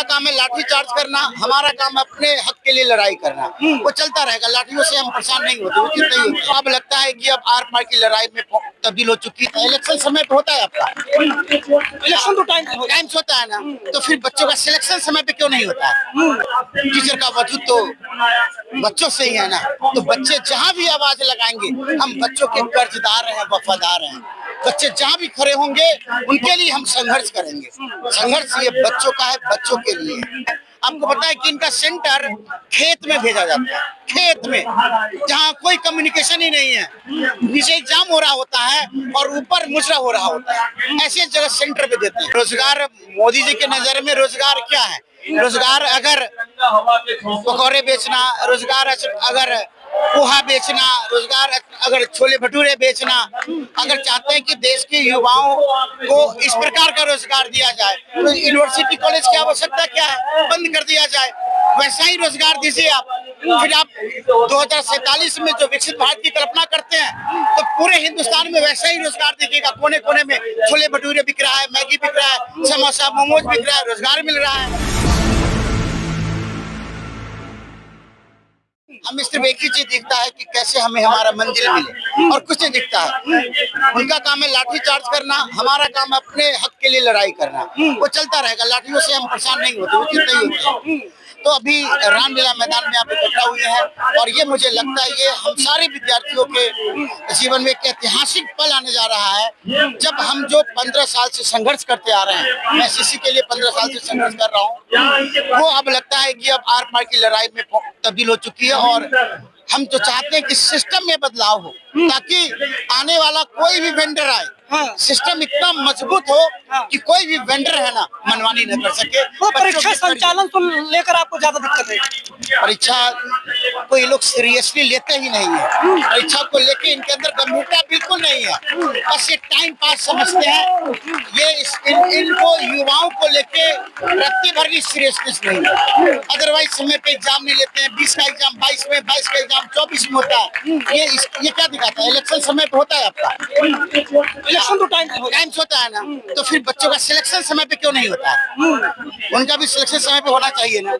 उनका काम है लाठी चार्ज करना, हमारा काम है अपने हक के लिए लड़ाई करना। वो चलता रहेगा, लाठियों से हम परेशान नहीं होते, उचित नहीं होते। अब लगता है कि अब आर पार की लड़ाई में तब्दील हो चुकी है। इलेक्शन समय पे होता है आपका, इलेक्शन तो टाइम होता है ना, तो फिर बच्चों का सिलेक्शन समय पे क्यों नहीं होता है? टीचर का वजूद तो बच्चों से ही है ना, तो बच्चे जहाँ भी आवाज लगाएंगे, हम बच्चों के कर्जदार हैं, वफादार हैं। बच्चे जहाँ भी खड़े होंगे उनके लिए हम संघर्ष करेंगे। संघर्ष ये बच्चों का है, बच्चों के लिए। आपको पता है कि इनका सेंटर खेत में भेजा जाता है, खेत में जहाँ कोई कम्युनिकेशन ही नहीं है, नीचे एग्जाम हो रहा होता है और ऊपर मुजरा हो रहा होता है, ऐसे जगह सेंटर पे देते हैं। रोजगार मोदी जी के नजर में रोजगार क्या है? रोजगार अगर पकौड़े बेचना, रोजगार अगर पोहा बेचना, रोजगार अगर छोले भटूरे बेचना, अगर चाहते हैं कि देश के युवाओं को इस प्रकार का रोजगार दिया जाए तो यूनिवर्सिटी कॉलेज की आवश्यकता क्या है? बंद कर दिया जाए, वैसा ही रोजगार दीजिए आप। फिर आप 2047 में जो विकसित भारत की कल्पना करते हैं तो पूरे हिंदुस्तान में वैसा ही रोजगार दीजिएगा। कोने कोने में छोले भटूरे बिक रहा है, मैगी बिक रहा है, समोसा मोमोज बिक रहा है, रोजगार मिल रहा है। हमें सिर्फ एक ही चीज दिखता है कि कैसे हमें हमारा मंजिल मिले, और कुछ नहीं दिखता है। उनका काम है लाठी चार्ज करना, हमारा काम है अपने हक के लिए लड़ाई करना। वो चलता रहेगा, लाठियों से हम परेशान नहीं होते, उचित नहीं होते। तो अभी रामलीला मैदान में आप इकट्ठा हुए हैं और ये मुझे लगता है ये हम सारे विद्यार्थियों के जीवन में एक ऐतिहासिक पल आने जा रहा है, जब हम जो 15 साल से संघर्ष करते आ रहे हैं, मैं सीसी के लिए 15 साल से संघर्ष कर रहा हूँ, वो अब लगता है कि अब आर पार की लड़ाई में तब्दील हो चुकी है। और हम तो चाहते हैं कि सिस्टम में बदलाव हो, ताकि आने वाला कोई भी वेंडर आए, सिस्टम इतना मजबूत हो कि कोई भी वेंडर है ना मनमानी न कर सके। तो परीक्षा संचालन को लेकर आपको ज्यादा दिक्कत है? परीक्षा को ये लोग सीरियसली लेते ही नहीं है, परीक्षा को लेके इनके अंदर गंभीरता बिल्कुल नहीं है, बस ये टाइम पास समझते हैं। ये इनको युवाओं को लेके रत्ती भर की सीरियसनेस नहीं है। अदरवाइज समय पे एग्जाम नहीं लेते हैं, 20 का एग्जाम 22 में, 22 का एग्जाम 24 में होता है। ये क्या दिखाता है? इलेक्शन समय पे होता है आपका, इलेक्शन तो टाइम होता है ना, तो फिर बच्चों का सिलेक्शन समय पे क्यों नहीं होता है? उनका भी सिलेक्शन समय पे होना चाहिए ना।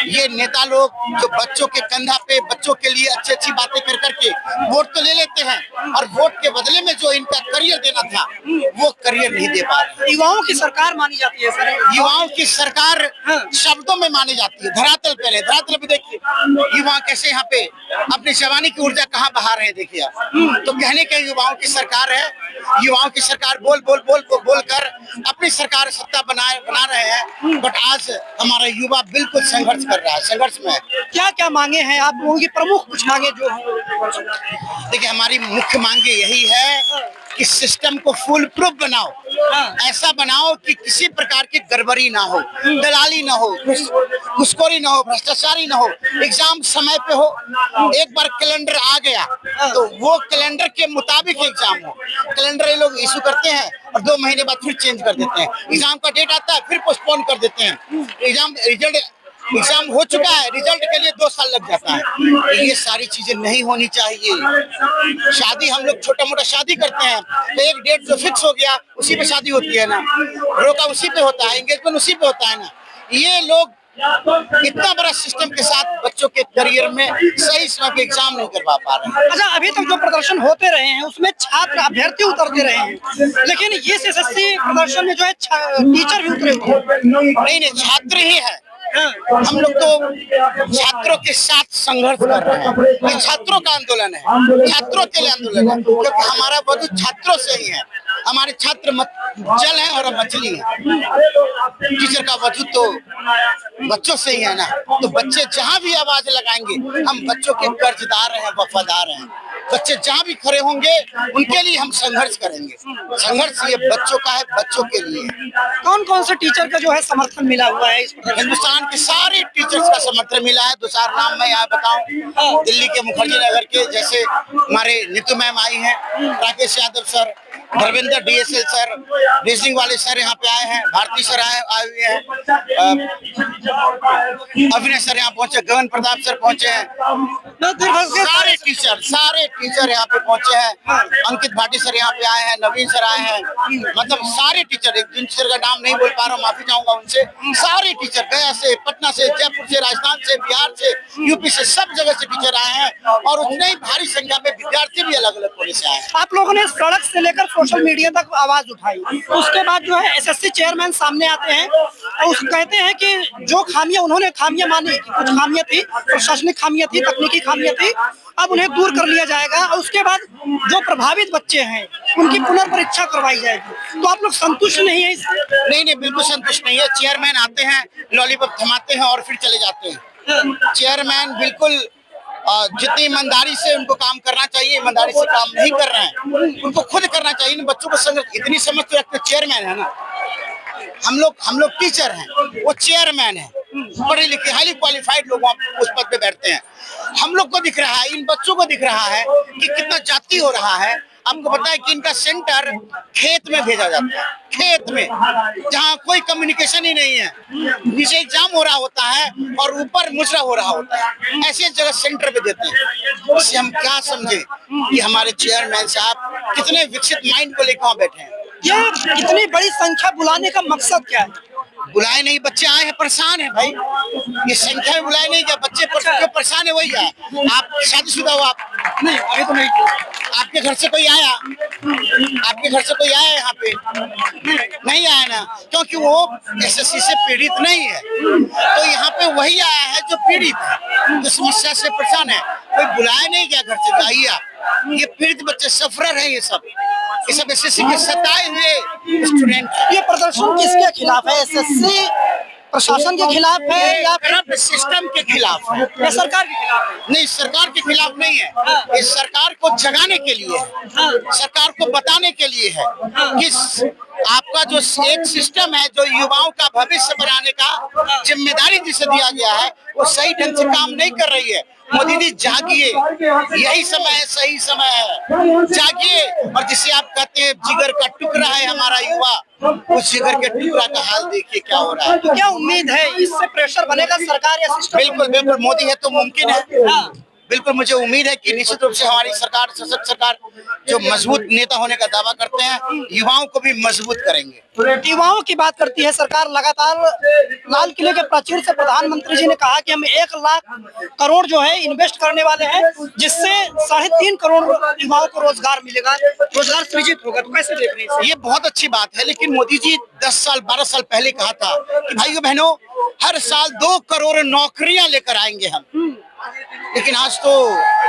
ये नेता लोग जो बच्चों के कंधा पे बच्चों के लिए अच्छी अच्छी बातें कर करके वोट तो ले लेते हैं, और वोट के बदले में जो इनका करियर देना था वो करियर नहीं दे पा रहे। युवाओं की सरकार मानी जाती है सर, युवाओं की सरकार शब्दों में मानी जाती है, धरातल पे देखिए युवा कैसे यहाँ पे अपनी जवानी की ऊर्जा कहाँ बहा रहे हैं, देखिए आप। तो कहने के युवाओं की सरकार है, युवाओं की सरकार बोल कर अपनी सरकार सत्ता बना रहे हैं, बट आज हमारा युवा बिल्कुल संघर्ष कर रहा है, संघर्ष में है। क्या क्या मांगे हैं आप लोगों की? प्रमुख कुछ मांगे जो हैं? देखिए हमारी मुख्य मांगे यही है कि सिस्टम को फुल प्रूफ बनाओ, ऐसा बनाओ कि किसी प्रकार की गड़बड़ी ना हो, दलाली ना हो, घुसखोरी ना हो, भ्रष्टाचारी ना हो, एग्जाम समय पे हो। एक बार कैलेंडर आ गया तो वो कैलेंडर के मुताबिक एग्जाम हो। कैलेंडर ये लोग इशू करते हैं और 2 महीने बाद फिर चेंज कर देते हैं, एग्जाम का डेट आता है फिर पोस्टपोन कर देते हैं। एग्जाम हो चुका है, रिजल्ट के लिए 2 साल लग जाता है। ये सारी चीजें नहीं होनी चाहिए। शादी हम लोग छोटा मोटा शादी करते हैं तो एक डेट जो फिक्स हो गया उसी पे शादी होती है ना, रोका उसी पे होता है, एंगेजमेंट उसी पे होता है ना। ये लोग इतना बड़ा सिस्टम के साथ बच्चों के करियर में सही समय पे एग्जाम नहीं करवा पा रहे हैं। अच्छा, अभी तक जो प्रदर्शन होते रहे हैं उसमें छात्र अभ्यर्थी उतरते रहे हैं, लेकिन ये एसएससी प्रदर्शन में जो है टीचर भी उतरे हुए हैं। नहीं, छात्र ही है। हम लोग तो छात्रों के साथ संघर्ष कर रहे हैं। ये छात्रों का आंदोलन है, छात्रों के लिए आंदोलन है, क्योंकि हमारा वजूद छात्रों से ही है। हमारे छात्र जल है और मछली है। टीचर का वजूद तो बच्चों से ही है ना, तो बच्चे जहाँ भी आवाज लगाएंगे, हम बच्चों के कर्जदार हैं, वफादार हैं। बच्चे जहाँ भी खड़े होंगे उनके लिए हम संघर्ष करेंगे। संघर्ष ये बच्चों का है, बच्चों के लिए। कौन कौन से टीचर का जो है समर्थन मिला हुआ है? हिंदुस्तान के सारे टीचर्स का समर्थन मिला है। 2-4 नाम मैं यहाँ बताऊं, दिल्ली के मुखर्जी नगर के जैसे हमारे नीतू मैम आई हैं, Rakesh Yadav sir, Dharmendra DSL sir, reasoning वाले सर यहाँ पे आए हैं, भारती सर आए हुए हैं, अभिनय सर यहाँ पहुंचे, गगन प्रताप सर पहुंचे हैं, सारे टीचर यहाँ पे पहुंचे हैं। अंकित भाटी सर यहाँ पे आए हैं, नवीन सर आए हैं, मतलब सारे टीचर, एक जिन टीचर का नाम नहीं बोल पा रहा हूँ, माफी चाहूंगा उनसे। सारे टीचर गया से, पटना से, जयपुर से, राजस्थान से, बिहार से, यूपी से, सब जगह से टीचर आए हैं और उतने ही भारी संख्या में विद्यार्थी भी अलग अलग कॉलेज से आए हैं। आप लोगों ने सड़क से लेकर सोशल मीडिया तक आवाज उठाई, उसके बाद जो है एसएससी चेयरमैन सामने आते हैं और कहते हैं कि जो खामियां उन्होंने खामियां मानी, कुछ खामियां थी, प्रशासनिक खामियां थी, तकनीकी खामियां थी, अब उन्हें दूर कर लिया जाएगा और उसके बाद जो प्रभावित बच्चे हैं उनकी पुनर्परीक्षा करवाई जाएगी। तो आप लोग संतुष्ट नहीं है इससे? नहीं, बिल्कुल संतुष्ट नहीं है। चेयरमैन आते हैं, लॉलीपॉप थमाते हैं और फिर चले जाते हैं। चेयरमैन बिल्कुल जितनी ईमानदारी से उनको काम करना चाहिए, ईमानदारी से काम नहीं कर रहे हैं। उनको खुद करना चाहिए। इन बच्चों को इतनी समझ तो रखते, चेयरमैन है ना, हम लोग टीचर हैं, वो चेयरमैन है, पढ़े लिखे हाईली क्वालिफाइड लोग उस पद पे बैठते हैं। हम लोग को दिख रहा है, इन बच्चों को दिख रहा है कि कितना जाति हो रहा है। आपको पता है कि इनका सेंटर खेत में भेजा जाता है, खेत में, जहाँ कोई कम्युनिकेशन ही नहीं है, नीचे एग्जाम हो रहा होता है और ऊपर मुजरा हो रहा होता है, ऐसे जगह सेंटर पे देते हैं। इससे हम क्या समझे कि हमारे चेयरमैन साहब कितने विकसित माइंड को लेकर वहाँ बैठे हैं। ये इतनी बड़ी संख्या बुलाने का मकसद क्या है? बुलाए नहीं, बच्चे आए हैं, परेशान है भाई। ये संख्या में बुलाए नहीं, क्या बच्चे जो परेशान है वही है। आप शादीशुदा हो? आप नहीं, अभी तो नहीं। आपके घर से कोई आया? आपके घर से कोई आया यहाँ पे? नहीं आया ना, क्योंकि वो एसएससी से पीड़ित नहीं है। तो यहाँ पे वही आया है जो पीड़ित है, जो समस्या से परेशान है। कोई बुलाया नहीं क्या घर से? आइए आप। ये पीड़ित बच्चे, सफरर हैं ये सब एसएससी के सताए हुए स्टूडेंट। ये प्रदर्शन किसके खिलाफ है? एसएससी प्रशासन के खिलाफ है या करप्ट सिस्टम के खिलाफ है? या सरकार के खिलाफ है? नहीं, सरकार के खिलाफ नहीं है। ये सरकार को जगाने के लिए है, सरकार को बताने के लिए है कि आपका जो एक सिस्टम है, जो युवाओं का भविष्य बनाने का जिम्मेदारी जिसे दिया गया है, वो सही ढंग से काम नहीं कर रही है। मोदी जी जागिए, यही समय है, सही समय है, जागिए। और जिसे आप कहते हैं जिगर का टुकड़ा है हमारा युवा, उस जिगर के टुकड़ा का हाल देखिए क्या हो रहा है। तो क्या उम्मीद है इससे प्रेशर बनेगा सरकार या सिस्टम? बिल्कुल मोदी है तो मुमकिन है। बिल्कुल मुझे उम्मीद है कि निश्चित रूप से हमारी सरकार, सशक्त सरकार, जो मजबूत नेता होने का दावा करते हैं, युवाओं को भी मजबूत करेंगे। युवाओं की बात करती है सरकार लगातार। लाल किले के प्राचीर से प्रधानमंत्री जी ने कहा कि हम 1 लाख करोड़ जो है इन्वेस्ट करने वाले हैं, जिससे 3.5 करोड़ युवाओं को रोजगार मिलेगा, रोजगार सृजित होगा। तो कैसे देख रहे हैं? ये बहुत अच्छी बात है, लेकिन मोदी जी 10 साल 12 साल पहले कहा था कि भाइयों बहनों, हर साल 2 करोड़ नौकरियां लेकर आएंगे हम। लेकिन आज तो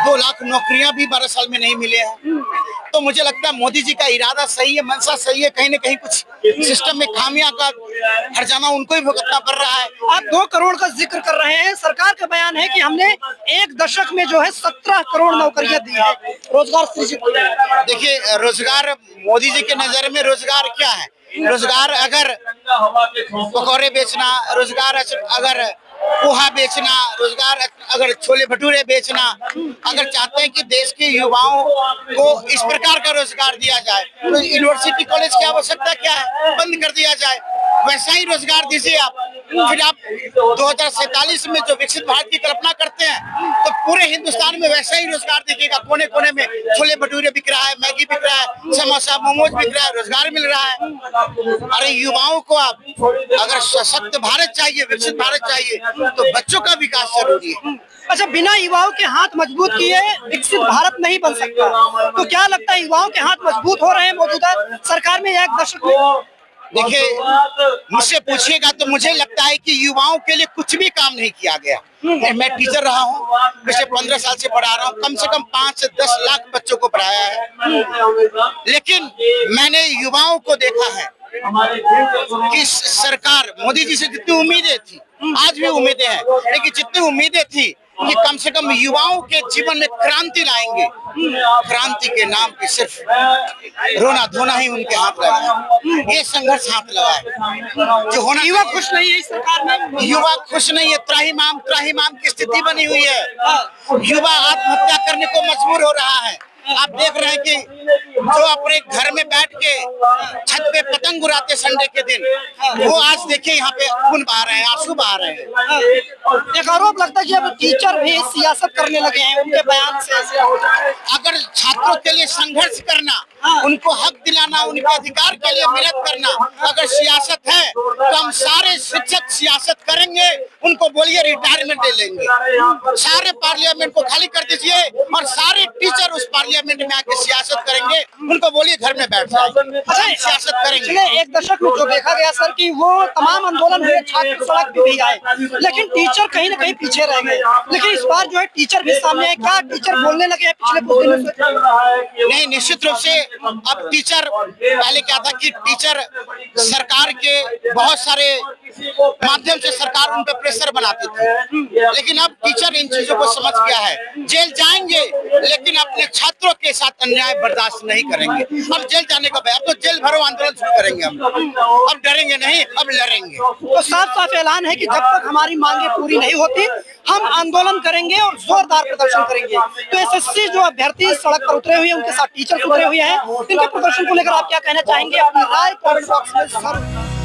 2 लाख नौकरियां भी 12 साल में नहीं मिले हैं। तो मुझे लगता है मोदी जी का इरादा सही है, मनसा सही है, कहीं न कहीं कुछ सिस्टम में खामियां का हर्जाना उनको ही भुगतना पड़ रहा है। आप 2 करोड़ का जिक्र कर रहे हैं, सरकार का बयान है कि हमने 1 दशक में जो है 17 करोड़ नौकरियां दी है, रोजगार सृजित। देखिए, रोजगार मोदी जी के नजर में रोजगार क्या है? रोजगार अगर पकौड़े बेचना, रोजगार अगर पोहा बेचना, रोजगार अगर छोले भटूरे बेचना, अगर चाहते हैं कि देश के युवाओं को इस प्रकार का रोजगार दिया जाए, तो यूनिवर्सिटी कॉलेज की आवश्यकता क्या है? बंद कर दिया जाए, वैसा ही रोजगार दीजिए आप। फिर आप 2047 में जो विकसित भारत की कल्पना करते हैं, तो पूरे हिंदुस्तान में वैसा ही रोजगार दिखेगा। कोने कोने में छोले भटूरे बिक रहा है, मैगी बिक रहा है, समोसा मोमोज बिक रहा है, रोजगार मिल रहा है। अरे युवाओं को आप अगर सशक्त भारत चाहिए, विकसित भारत चाहिए, तो बच्चों का विकास जरूरी है। अच्छा, बिना युवाओं के हाथ मजबूत किए विकसित भारत नहीं बन सकता। तो क्या लगता है युवाओं के हाथ मजबूत हो रहे हैं मौजूदा सरकार में 1 दशक में? देखिए, मुझसे पूछिएगा तो मुझे लगता है कि युवाओं के लिए कुछ भी काम नहीं किया गया। मैं टीचर रहा हूँ, पिछले 15 साल से पढ़ा रहा हूँ, कम से कम 5 से 10 लाख बच्चों को पढ़ाया है। लेकिन मैंने युवाओं को देखा है कि सरकार, मोदी जी से जितनी उम्मीदें थी, आज भी उम्मीदें हैं, लेकिन जितनी उम्मीदें थी कि कम से कम युवाओं के जीवन में क्रांति लाएंगे, क्रांति के नाम पे सिर्फ रोना धोना ही उनके हाथ लगा है। ये संघर्ष हाथ लगा है जो होना। युवा खुश नहीं है इस सरकार में? युवा खुश नहीं है। त्राहिमाम की स्थिति बनी हुई है। युवा आत्महत्या करने को मजबूर हो रहा है। आप देख रहे हैं कि जो अपने घर में बैठ के छत पे पतंग उड़ाते संडे के दिन, वो आज देखिए यहाँ पे खून बहा रहे हैं, आंसू बहा रहे हैं। एक आरोप लगता है कि अब टीचर भी सियासत करने लगे हैं उनके बयान से। अगर छात्रों के लिए संघर्ष करना, उनको हक दिलाना, उनके अधिकार के लिए मेहनत करना अगर सियासत है, तो हम सारे शिक्षक सियासत करेंगे। उनको बोलिए रिटायरमेंट ले लेंगे, सारे पार्लियामेंट को खाली कर दीजिए और सारे टीचर उस पार्लियामेंट में आके सियासत करेंगे। उनको बोलिए घर में बैठ जाए, सियासत करेंगे। पिछले एक दशक में जो देखा गया सर कि वो तमाम आंदोलन हुए, छात्र सड़क पे भी आए, लेकिन टीचर कहीं ना कहीं पीछे रह गए। लेकिन इस बार जो है टीचर भी सामने आए, क्या टीचर बोलने लगे हैं पिछले कुछ दिनों से? नहीं, निश्चित रूप से अब टीचर, पहले क्या था कि टीचर सरकार के बहुत सारे माध्यम से सरकार उन पर प्रेशर बनाती थी, लेकिन अब टीचर इन चीजों को समझ गया है। जेल जाएंगे लेकिन अपने छात्रों के साथ अन्याय बर्दाश्त नहीं करेंगे। अब जेल जाने का भय, अब तो जेल भरो आंदोलन शुरू करेंगे हम। अब डरेंगे नहीं, अब लड़ेंगे। तो साफ साफ ऐलान है कि जब तक हमारी मांगे पूरी नहीं होती हम आंदोलन करेंगे और जोरदार प्रदर्शन करेंगे। तो एसएससी जो अभ्यर्थी सड़क पर उतरे हुए हैं, उनके साथ टीचर उतरे हुए हैं, इनके प्रदर्शन को लेकर आप क्या कहना चाहेंगे? अपनी राय कमेंट बॉक्स में जरूर